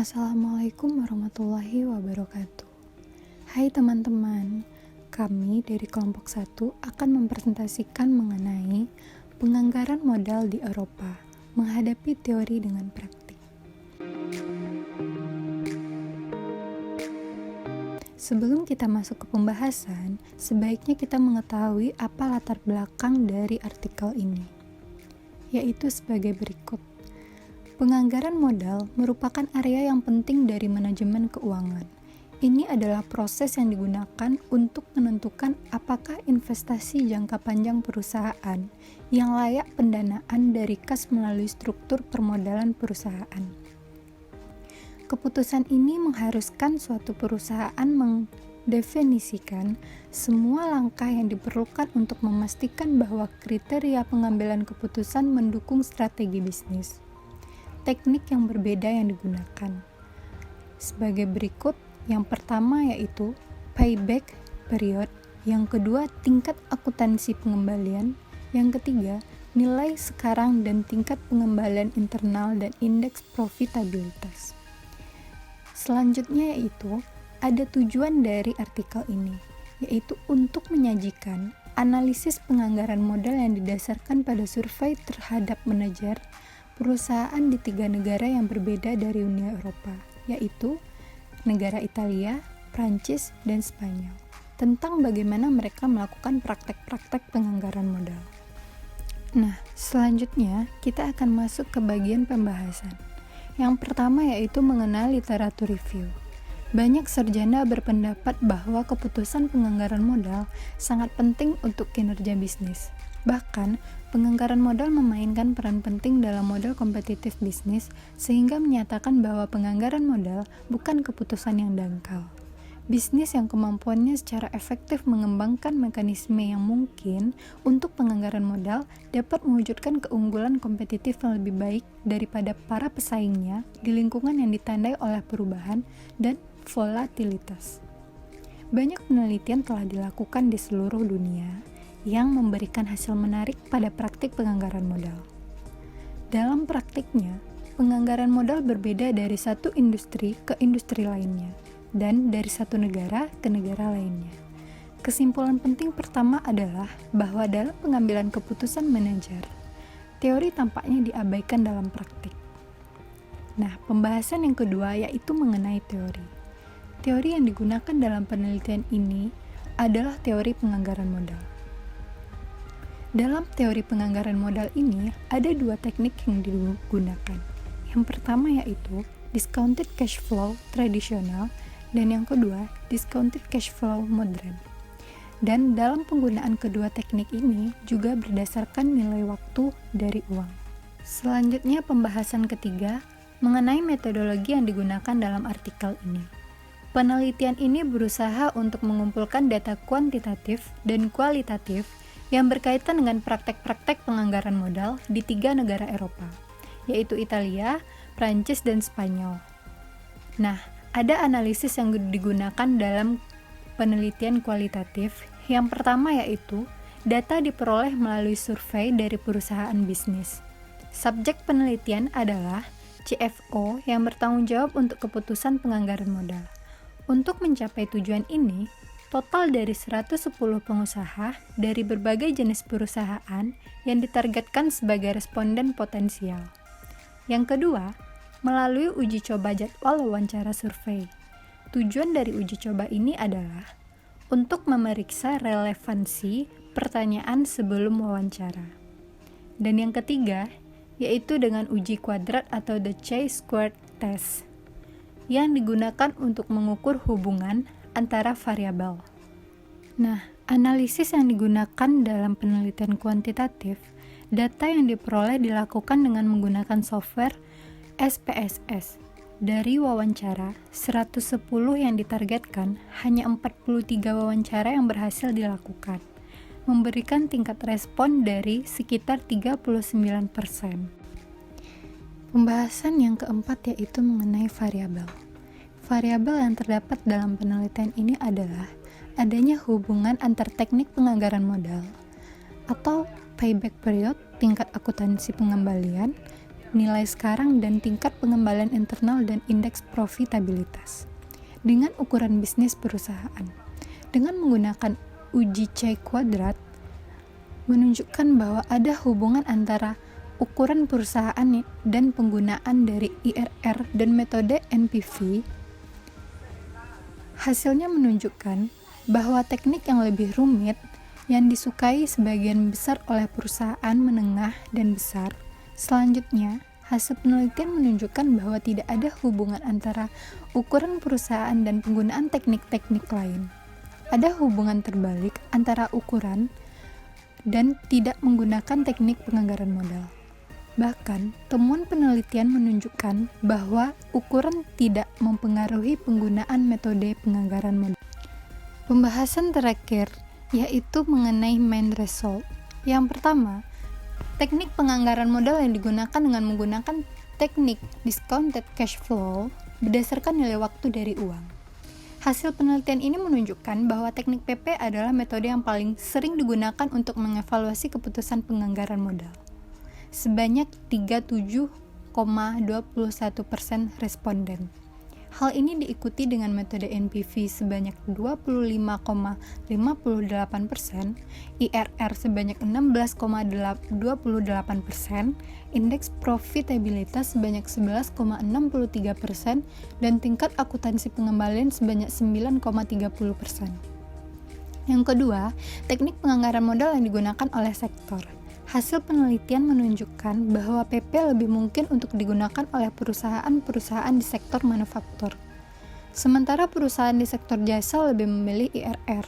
Assalamualaikum warahmatullahi wabarakatuh. Hai teman-teman, kami dari kelompok 1 akan mempresentasikan mengenai penganggaran modal di Eropa, menghadapi teori dengan praktik. Sebelum kita masuk ke pembahasan, sebaiknya kita mengetahui apa latar belakang dari artikel ini, yaitu sebagai berikut. Penganggaran modal merupakan area yang penting dari manajemen keuangan. Ini adalah proses yang digunakan untuk menentukan apakah investasi jangka panjang perusahaan yang layak pendanaan dari kas melalui struktur permodalan perusahaan. Keputusan ini mengharuskan suatu perusahaan mendefinisikan semua langkah yang diperlukan untuk memastikan bahwa kriteria pengambilan keputusan mendukung strategi bisnis. Teknik yang berbeda yang digunakan sebagai berikut. Yang pertama yaitu payback period, yang kedua tingkat akuntansi pengembalian, yang ketiga nilai sekarang dan tingkat pengembalian internal dan indeks profitabilitas. Selanjutnya yaitu ada tujuan dari artikel ini, yaitu untuk menyajikan analisis penganggaran modal yang didasarkan pada survei terhadap manajer perusahaan di 3 negara yang berbeda dari Uni Eropa, yaitu negara Italia, Prancis, dan Spanyol, tentang bagaimana mereka melakukan praktek-praktek penganggaran modal. Nah, selanjutnya kita akan masuk ke bagian pembahasan. Yang pertama yaitu mengenal literatur review. Banyak sarjana berpendapat bahwa keputusan penganggaran modal sangat penting untuk kinerja bisnis. Bahkan, penganggaran modal memainkan peran penting dalam model kompetitif bisnis, sehingga menyatakan bahwa penganggaran modal bukan keputusan yang dangkal. Bisnis yang kemampuannya secara efektif mengembangkan mekanisme yang mungkin untuk penganggaran modal dapat mewujudkan keunggulan kompetitif yang lebih baik daripada para pesaingnya di lingkungan yang ditandai oleh perubahan dan volatilitas. Banyak penelitian telah dilakukan di seluruh dunia yang memberikan hasil menarik pada praktik penganggaran modal. Dalam praktiknya, penganggaran modal berbeda dari satu industri ke industri lainnya, dan dari satu negara ke negara lainnya. Kesimpulan penting pertama adalah bahwa dalam pengambilan keputusan manajer, teori tampaknya diabaikan dalam praktik. Nah, pembahasan yang kedua yaitu mengenai teori. Teori yang digunakan dalam penelitian ini adalah teori penganggaran modal. Dalam teori penganggaran modal ini, ada 2 teknik yang digunakan. Yang pertama yaitu discounted cash flow tradisional, dan yang kedua discounted cash flow modern. Dan dalam penggunaan kedua teknik ini juga berdasarkan nilai waktu dari uang. Selanjutnya pembahasan ketiga mengenai metodologi yang digunakan dalam artikel ini. Penelitian ini berusaha untuk mengumpulkan data kuantitatif dan kualitatif yang berkaitan dengan praktek-praktek penganggaran modal di 3 negara Eropa, yaitu Italia, Prancis, dan Spanyol. Nah, ada analisis yang digunakan dalam penelitian kualitatif. Yang pertama yaitu data diperoleh melalui survei dari perusahaan bisnis. Subjek penelitian adalah CFO yang bertanggung jawab untuk keputusan penganggaran modal. Untuk mencapai tujuan ini, total dari 110 pengusaha dari berbagai jenis perusahaan yang ditargetkan sebagai responden potensial. Yang kedua, melalui uji coba jadwal wawancara survei. Tujuan dari uji coba ini adalah untuk memeriksa relevansi pertanyaan sebelum wawancara. Dan yang ketiga, yaitu dengan uji kuadrat atau the chi-squared test, yang digunakan untuk mengukur hubungan antara variabel. Nah, analisis yang digunakan dalam penelitian kuantitatif, data yang diperoleh dilakukan dengan menggunakan software SPSS. Dari wawancara 110 yang ditargetkan, hanya 43 wawancara yang berhasil dilakukan, memberikan tingkat respon dari sekitar 39%. Pembahasan yang keempat yaitu mengenai variabel. Variabel yang terdapat dalam penelitian ini adalah adanya hubungan antar teknik penganggaran modal atau payback period, tingkat akuntansi pengembalian, nilai sekarang dan tingkat pengembalian internal dan indeks profitabilitas. Dengan ukuran bisnis perusahaan, dengan menggunakan uji C kuadrat, menunjukkan bahwa ada hubungan antara ukuran perusahaan dan penggunaan dari IRR dan metode NPV. Hasilnya menunjukkan bahwa teknik yang lebih rumit yang disukai sebagian besar oleh perusahaan menengah dan besar. Selanjutnya, hasil penelitian menunjukkan bahwa tidak ada hubungan antara ukuran perusahaan dan penggunaan teknik-teknik lain. Ada hubungan terbalik antara ukuran dan tidak menggunakan teknik penganggaran modal. Bahkan, temuan penelitian menunjukkan bahwa ukuran tidak mempengaruhi penggunaan metode penganggaran modal. Pembahasan terakhir yaitu mengenai main result. Yang pertama, teknik penganggaran modal yang digunakan dengan menggunakan teknik discounted cash flow berdasarkan nilai waktu dari uang. Hasil penelitian ini menunjukkan bahwa teknik PP adalah metode yang paling sering digunakan untuk mengevaluasi keputusan penganggaran modal. Sebanyak 37,21% responden. Hal ini diikuti dengan metode NPV sebanyak 25,58%, IRR sebanyak 16,28%, indeks profitabilitas sebanyak 11,63%, dan tingkat akuntansi pengembalian sebanyak 9,30%. Yang kedua, teknik penganggaran modal yang digunakan oleh sektor. Hasil penelitian menunjukkan bahwa PP lebih mungkin untuk digunakan oleh perusahaan-perusahaan di sektor manufaktur. Sementara perusahaan di sektor jasa lebih memilih IRR.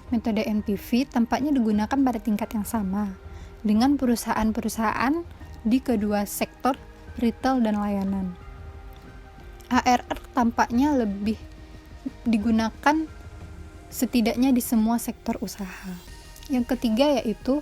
Metode NPV tampaknya digunakan pada tingkat yang sama dengan perusahaan-perusahaan di kedua sektor retail dan layanan. ARR tampaknya lebih digunakan setidaknya di semua sektor usaha. Yang ketiga yaitu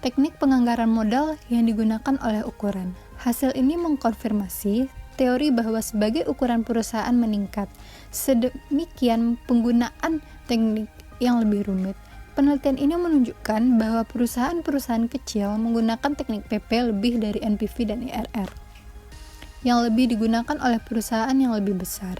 teknik penganggaran modal yang digunakan oleh ukuran. Hasil ini mengkonfirmasi teori bahwa sebagai ukuran perusahaan meningkat, sedemikian penggunaan teknik yang lebih rumit. Penelitian ini menunjukkan bahwa perusahaan-perusahaan kecil menggunakan teknik PP lebih dari NPV dan IRR, yang lebih digunakan oleh perusahaan yang lebih besar.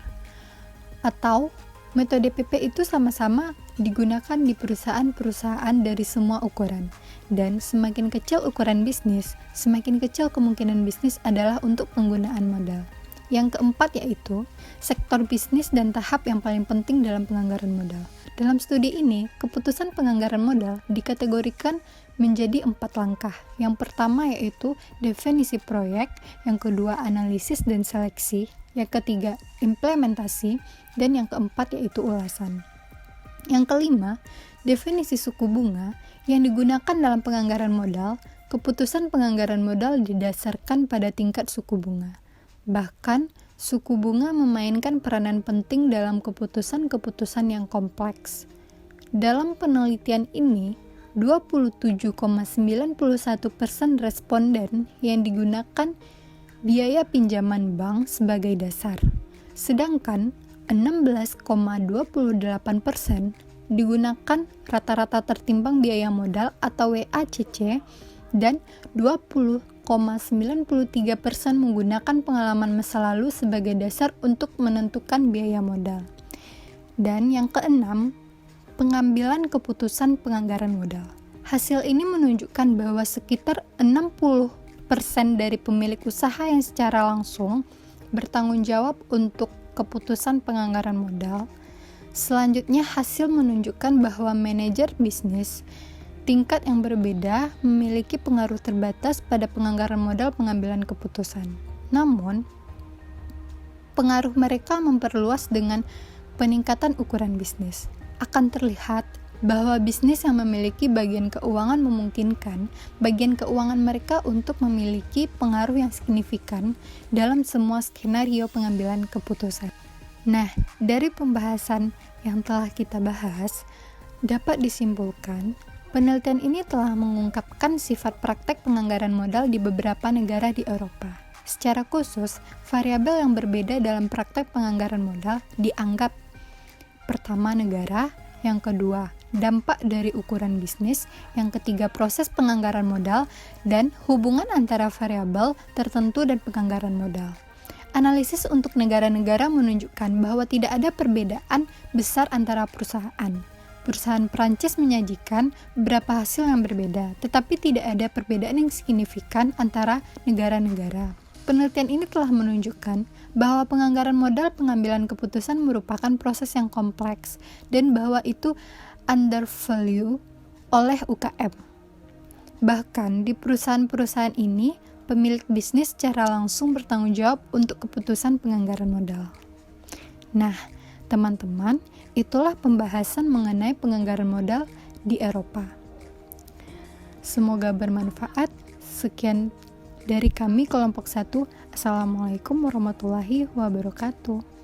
Atau metode PP itu sama-sama digunakan di perusahaan-perusahaan dari semua ukuran. Dan semakin kecil ukuran bisnis, semakin kecil kemungkinan bisnis adalah untuk penggunaan modal. Yang keempat yaitu sektor bisnis dan tahap yang paling penting dalam penganggaran modal. Dalam studi ini, keputusan penganggaran modal dikategorikan menjadi 4 langkah. Yang pertama yaitu definisi proyek, yang kedua analisis dan seleksi, yang ketiga implementasi, dan yang keempat yaitu ulasan. Yang kelima, definisi suku bunga yang digunakan dalam penganggaran modal. Keputusan penganggaran modal didasarkan pada tingkat suku bunga. Bahkan, suku bunga memainkan peranan penting dalam keputusan-keputusan yang kompleks. Dalam penelitian ini, 27,91% responden yang digunakan biaya pinjaman bank sebagai dasar, sedangkan 16,28% digunakan rata-rata tertimbang biaya modal atau WACC, dan 20,93% menggunakan pengalaman masa lalu sebagai dasar untuk menentukan biaya modal. Dan yang keenam, pengambilan keputusan penganggaran modal. Hasil ini menunjukkan bahwa sekitar 60% dari pemilik usaha yang secara langsung bertanggung jawab untuk keputusan penganggaran modal. Selanjutnya, hasil menunjukkan bahwa manajer bisnis tingkat yang berbeda memiliki pengaruh terbatas pada penganggaran modal pengambilan keputusan. Namun, pengaruh mereka memperluas dengan peningkatan ukuran bisnis. Akan terlihat bahwa bisnis yang memiliki bagian keuangan memungkinkan bagian keuangan mereka untuk memiliki pengaruh yang signifikan dalam semua skenario pengambilan keputusan. Nah, dari pembahasan yang telah kita bahas, dapat disimpulkan, penelitian ini telah mengungkapkan sifat praktek penganggaran modal di beberapa negara di Eropa. Secara khusus, variabel yang berbeda dalam praktek penganggaran modal dianggap: pertama, negara; Yang kedua, dampak dari ukuran bisnis. Yang ketiga, proses penganggaran modal, dan hubungan antara variabel tertentu dan penganggaran modal. Analisis untuk negara-negara menunjukkan bahwa tidak ada perbedaan besar antara perusahaan. Perusahaan Prancis menyajikan beberapa hasil yang berbeda, tetapi tidak ada perbedaan yang signifikan antara negara-negara. Penelitian ini telah menunjukkan bahwa penganggaran modal pengambilan keputusan merupakan proses yang kompleks dan bahwa itu undervalue oleh UKM. Bahkan di perusahaan-perusahaan ini, pemilik bisnis secara langsung bertanggung jawab untuk keputusan penganggaran modal. Nah, teman-teman, itulah pembahasan mengenai penganggaran modal di Eropa. Semoga bermanfaat. Sekian dari kami kelompok 1. Assalamualaikum warahmatullahi wabarakatuh.